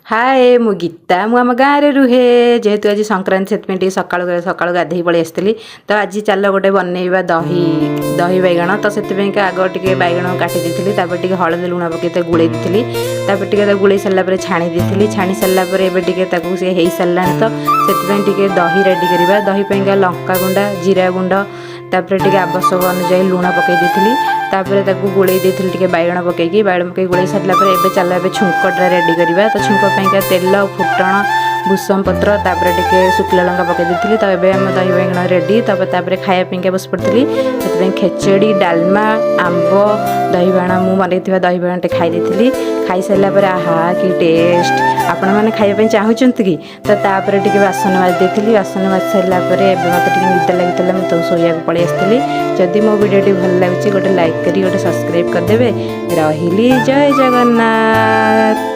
हाय मु गीता मु आम गाँव में रुहे जेहेतु आज संक्रांति से सकाल सकाल गाधे पलि आसती तो आज चल गोटे बनइबा दही दही बैगण तो से आग टे बैगण काटी टी हलदी लुण पकई गुड़े दी टे गुड़े सारापर छाणी दी छाणी सारापर एवं सी हो सारा तो से दही रेडी करवा दहीप लंका गुंडा जीरा गुंड तापर टे आवश्यक अनुजाई लुण पकई दी तापर गोले दी बैगण पकईकी बैगण पकई गोले सारापर एवं चल छुंकटा रेडी करवा तो छुंक तेल फुटण भूसम पत्र तापर टे शुक्ला लंका पकई दी तो ये आम दही बैगण रेडी तापर खायापी बस पड़ी से खेचड़ी डालमा आंब दही बाण मुझे बनई दही बाण टे खाई खाई सारापर आहा कि टेस्ट आपण मैंने खाइबा चाहूँगी कि तो तापर टे बासन माजी बासन माजी सारापर मत निद लगी मुझे शोया पलि आसती जदि मो वीडियो भल लगे गोटे लाइक करी गोटे सब्सक्राइब करदे रही जय जगन्नाथ।